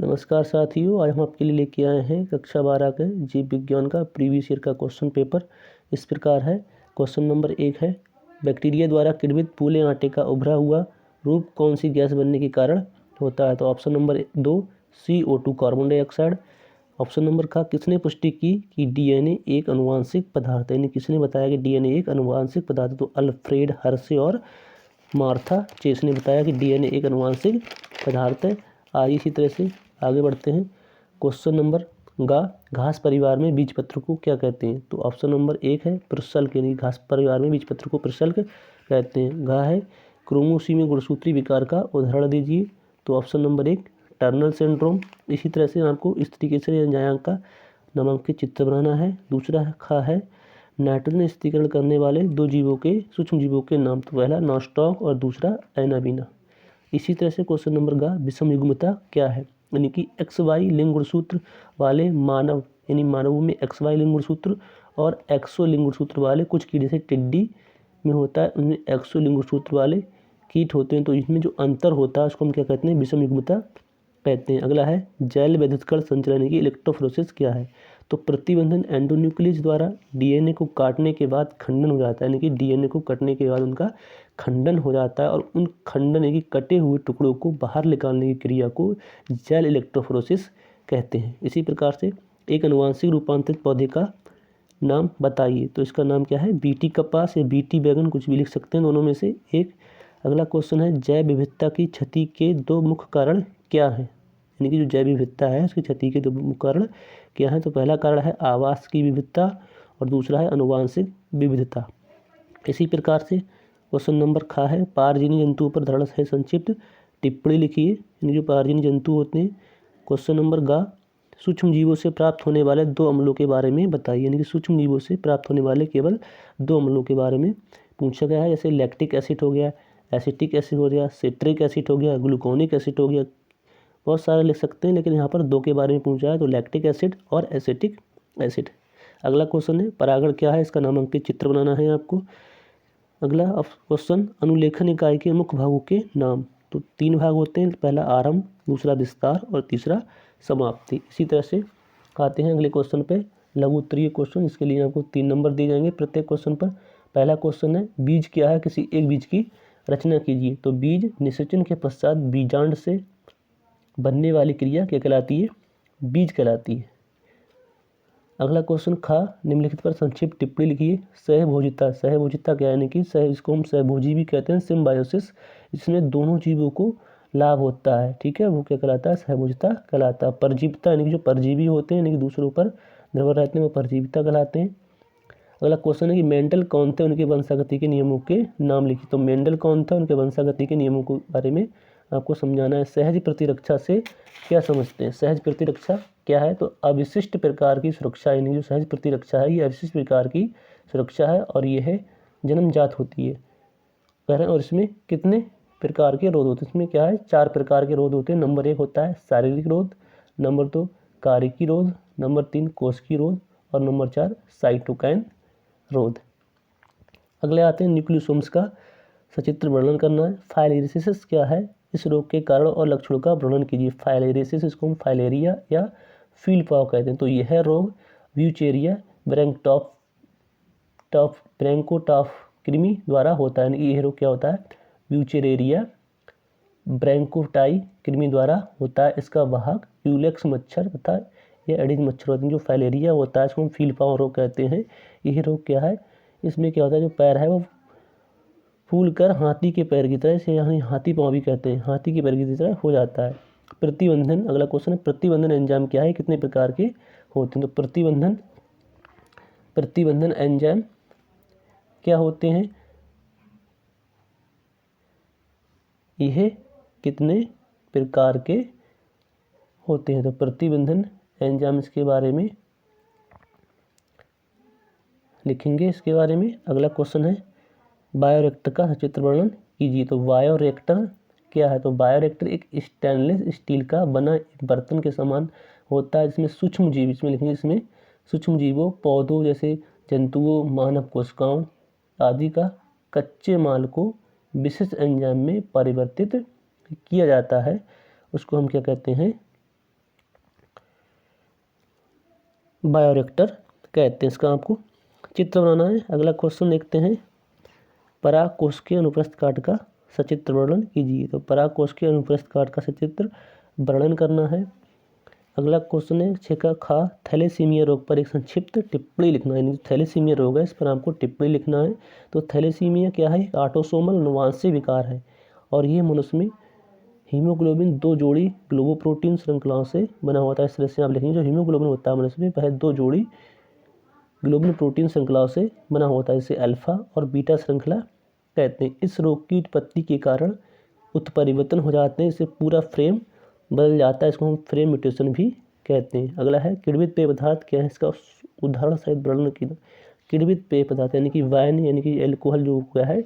नमस्कार साथियों, आज हम आपके लिए लेके आए हैं कक्षा 12 के जीव विज्ञान का प्रीवियस ईयर का क्वेश्चन पेपर। इस प्रकार है। क्वेश्चन नंबर 1 है, बैक्टीरिया द्वारा किण्वित फूले आटे का उभरा हुआ रूप कौन सी गैस बनने के कारण होता है? तो option number 2 CO2 carbon dioxide. Option number का किसने पुष्टि की कि डीएनए एक अनुवांशिक पदार्थ है, यानी किसने बताया कि डीएनए एक अनुवांशिक पदार्थ है? तो अल्फ्रेड हर्शे और मार्था चेस ने बताया कि डीएनए एक अनुवांशिक पदार्थ है। आज इसी तरह से आगे बढ़ते हैं। क्वेश्चन नंबर घास परिवार में बीजपत्र को क्या कहते हैं? तो ऑप्शन नंबर 1 है प्रशल्क, यानी घास परिवार में बीजपत्र को प्रशल्क कहते हैं। है क्रोमोसी में गुणसूत्री विकार का उदाहरण दीजिए। तो ऑप्शन नंबर 1 टर्नर सिंड्रोम। इसी तरह से आपको इस तरीके से न्यायांक का नामांकित चित्र बनाना है। दूसरा है नाइट्रोजन स्थिरीकरण करने वाले दो जीवों के सूक्ष्म जीवों के नाम। तो पहला नॉस्टॉक और दूसरा एनाबीना। इसी तरह से क्वेश्चन नंबर विषम युग्मता क्या है? यानी कि XY लिंग गुणसूत्र वाले मानव, यानी मानवों में XY लिंग गुणसूत्र और एक्सो लिंग गुणसूत्र वाले कुछ कीड़े से टिड्डी में होता है, उनमें एक्सो लिंग गुणसूत्र वाले कीट होते हैं। तो इसमें जो अंतर होता है उसको हम क्या कहते हैं? विषम युग्मता कहते हैं। अगला है जैल विद्युत कण संचलन की इलेक्ट्रोफोरेसिस क्या है? तो प्रतिबंधन एंडोन्यूक्लियस द्वारा डीएनए को काटने के बाद खंडन हो जाता है, यानी कि डीएनए को कटने के बाद उनका खंडन हो जाता है और उन खंडन की कटे हुए टुकड़ों को बाहर निकालने की क्रिया को जैल इलेक्ट्रोफोरेसिस कहते हैं। इसी प्रकार से एक अनुवांशिक रूपांतरित पौधे का नाम बताइए। तो इसका नाम क्या है? बीटी कपास या बीटी बैगन, कुछ भी लिख सकते हैं दोनों में से एक। अगला क्वेश्चन है जैव विविधता की क्षति के दो मुख्य कारण क्या है? यानी कि जो जैव विविधता है उसकी क्षति के दो मुख्य कारण क्या है? तो पहला कारण है आवास की विविधता और दूसरा है अनुवांशिक विविधता। इसी प्रकार से क्वेश्चन नंबर है पारजीवी जंतुओं पर धड़ है संक्षिप्त टिप्पणी लिखिए। यानी जो पारजीवी जंतु होते हैं। क्वेश्चन नंबर सूक्ष्म जीवों से प्राप्त होने वाले दो अम्लों के बारे में बताइए। यानी कि सूक्ष्म जीवों से प्राप्त होने वाले केवल दो अम्लों के बारे में पूछा गया है। जैसे लैक्टिक एसिड हो गया, एसिटिक एसिड हो गया, सिट्रिक एसिड हो गया, ग्लूकोनिक एसिड हो गया। बहुत सारे लिख सकते हैं, लेकिन यहाँ पर दो के बारे में पूछा है, तो लैक्टिक एसिड और एसिटिक एसिड। अगला क्वेश्चन है परागण क्या है? इसका नामांकित चित्र बनाना है आपको। अगला क्वेश्चन अनुलेखन इकाई के मुख्य भागों के नाम। तो 3 भाग होते हैं, पहला आरंभ, दूसरा विस्तार और तीसरा समाप्ति। इसी तरह से आते हैं अगले क्वेश्चन पे, लघु उत्तरीय क्वेश्चन। इसके लिए आपको 3 नंबर दिए जाएंगे प्रत्येक क्वेश्चन पर। पहला क्वेश्चन है बीज क्या है? किसी एक बीज की रचना कीजिए। तो बीज निषेचन के पश्चात बीजांड से बनने वाली क्रिया क्या कहलाती है? बीज कहलाती है। अगला क्वेश्चन निम्नलिखित पर संक्षिप्त टिप्पणी लिखिए। सहभोजिता, सहभोजिता क्या है? यानी कि इसको हम सहभोजी भी कहते हैं, सिम्बायोसिस, इसमें दोनों जीवों को लाभ होता है। ठीक है, वो क्या कहलाता है? सहभोजिता कहलाता है। परजीविता यानी कि जो परजीवी होते हैं, यानी कि दूसरों पर निर्भर रहते हैं, वो परजीविता कहलाते हैं। अगला क्वेश्चन है कि मेंडल कौन थे? उनके वंशागति के नियमों के नाम लिखिए। तो मेंडल कौन था? उनके वंशागति के नियमों के बारे में आपको समझाना है। सहज प्रतिरक्षा से क्या समझते हैं? सहज प्रतिरक्षा क्या है? तो अविशिष्ट प्रकार की सुरक्षा, यानी जो सहज प्रतिरक्षा है ये अविशिष्ट प्रकार की सुरक्षा है और ये है जन्मजात होती है। और इसमें कितने प्रकार के रोध होते हैं? इसमें क्या है? 4 प्रकार के रोध होते हैं। नंबर 1 होता है शारीरिक रोध, नंबर 2 कारिकी रोध, नंबर 3 कोशिकीय रोध और नंबर 4 साइटोकाइन रोध। अगले आते हैं न्यूक्लियोसोम्स का सचित्र वर्णन करना है। फाइलेरिसिस क्या है? इस रोग के कारण और लक्षणों का वर्णन कीजिए। फाइलेरिसिस, इसको हम फाइलेरिया या फील्ड पॉक्स कहते हैं। तो यह रोग व्यूचेरिया ब्रैंकोटॉफ कृमि द्वारा होता है। यानी कि यह रोग क्या होता है? व्यूचेरिया ब्रैंकोटाई कृमि द्वारा होता है। इसका वाहक यूलेक्स मच्छर तथा यह एडिज मच्छर होते हैं। जो फाइलेरिया होता है इसको हम फील्ड पॉक्स रोग कहते हैं। यह रोग क्या है? इसमें क्या होता है? जो पैर है वो फूल कर हाथी के पैर की तरह से, यानी हाथी पाँव भी कहते हैं, हाथी के पैर की तरह हो जाता है। प्रतिबंधन, अगला क्वेश्चन है प्रतिबंधन एंजाइम क्या है? कितने प्रकार के होते हैं? तो प्रतिबंधन एंजाइम क्या होते हैं? यह कितने प्रकार के होते हैं? तो प्रतिबंधन एंजाइम इसके बारे में लिखेंगे इसके बारे में। अगला क्वेश्चन है बायोरिएक्टर का सचित्र वर्णन कीजिए। तो बायोरिएक्टर क्या है? तो बायोरिएक्टर एक स्टेनलेस स्टील का बना एक बर्तन के समान होता है, जिसमें सूक्ष्म जीव, इसमें लिखेंगे, इसमें सूक्ष्म जीवों, पौधों जैसे जंतुओं, मानव कोशिकाओं आदि का कच्चे माल को विशिष्ट एंजाइम में परिवर्तित किया जाता है। उसको हम क्या कहते हैं? बायोरिएक्टर कहते हैं। इसका आपको चित्र बनाना है। अगला क्वेश्चन देखते हैं, पराग कोश के अनुप्रस्थ काट का सचित्र वर्णन कीजिए। तो पराग कोश के अनुप्रस्थ काट का सचित्र वर्णन करना है। अगला क्वेश्चन है 6 का खा, थैलेसीमिया रोग पर एक संक्षिप्त टिप्पणी लिखना है। थैलेसीमिया रोग है, इस पर आपको टिप्पणी लिखना है। तो थैलेसीमिया क्या है? एक ऑटोसोमल अनुवांशिक विकार है और ये मनुष्य में हीमोग्लोबिन 2 जोड़ी ग्लोबोप्रोटीन श्रृंखलाओं से बना होता है। इस तरह से आप लिखेंगे, जो हीमोग्लोबिन होता है मनुष्य में वह 2 जोड़ी ग्लोबिन प्रोटीन श्रृंखलाओं से बना होता है। इसे अल्फा और बीटा श्रृंखला कहते हैं। इस रोग की उत्पत्ति के कारण उत्परिवर्तन हो जाते हैं, इससे पूरा फ्रेम बदल जाता है। इसको हम फ्रेम म्यूटेशन भी कहते हैं। अगला है किण्वित पेय पदार्थ क्या है? इसका उदाहरण सहित वर्णन कीजिए। किण्वित पेय पदार्थ यानी कि वाइन यानी कि एल्कोहल जो क्या है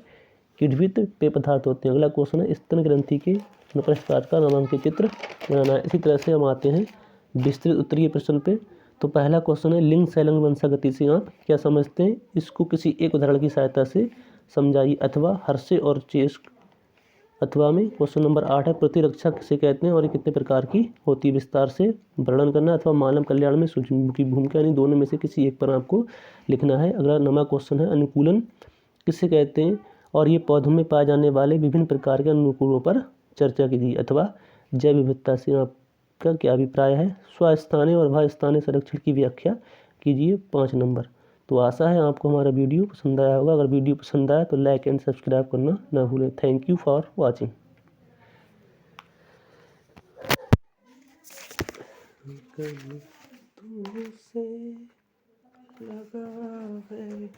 किण्वित पेय पदार्थ होते हैं। अगला क्वेश्चन है स्तन ग्रंथि के अनुप्रस्थ काट का नामांकित चित्र बनाना है। इसी तरह से हम आते हैं विस्तृत उत्तरीय प्रश्न पे। तो पहला क्वेश्चन है लिंग सैलंग वंशागति से आप क्या समझते हैं? इसको किसी एक उदाहरण की सहायता से समझाइए। अथवा हर्षे और चेस अथवा में क्वेश्चन नंबर 8 है प्रतिरक्षा किसे कहते हैं और ये कितने प्रकार की होती है? विस्तार से वर्णन करना। अथवा मानव कल्याण में सूक्ष्म की भूमिका, यानी दोनों में से किसी एक पर आपको लिखना है। अगला नवा क्वेश्चन है अनुकूलन किसे कहते हैं और ये पौधों में पाए जाने वाले विभिन्न प्रकार के अनुकूलों पर चर्चा कीजिए। अथवा जैव विविधता से आपका क्या अभिप्राय है? स्वस्थानीय और बहुस्थानीय संरक्षण की व्याख्या कीजिए 5 नंबर। तो आशा है आपको हमारा वीडियो पसंद आया होगा। अगर वीडियो पसंद आया तो लाइक एंड सब्सक्राइब करना ना भूलें। Thank you for watching. लगा है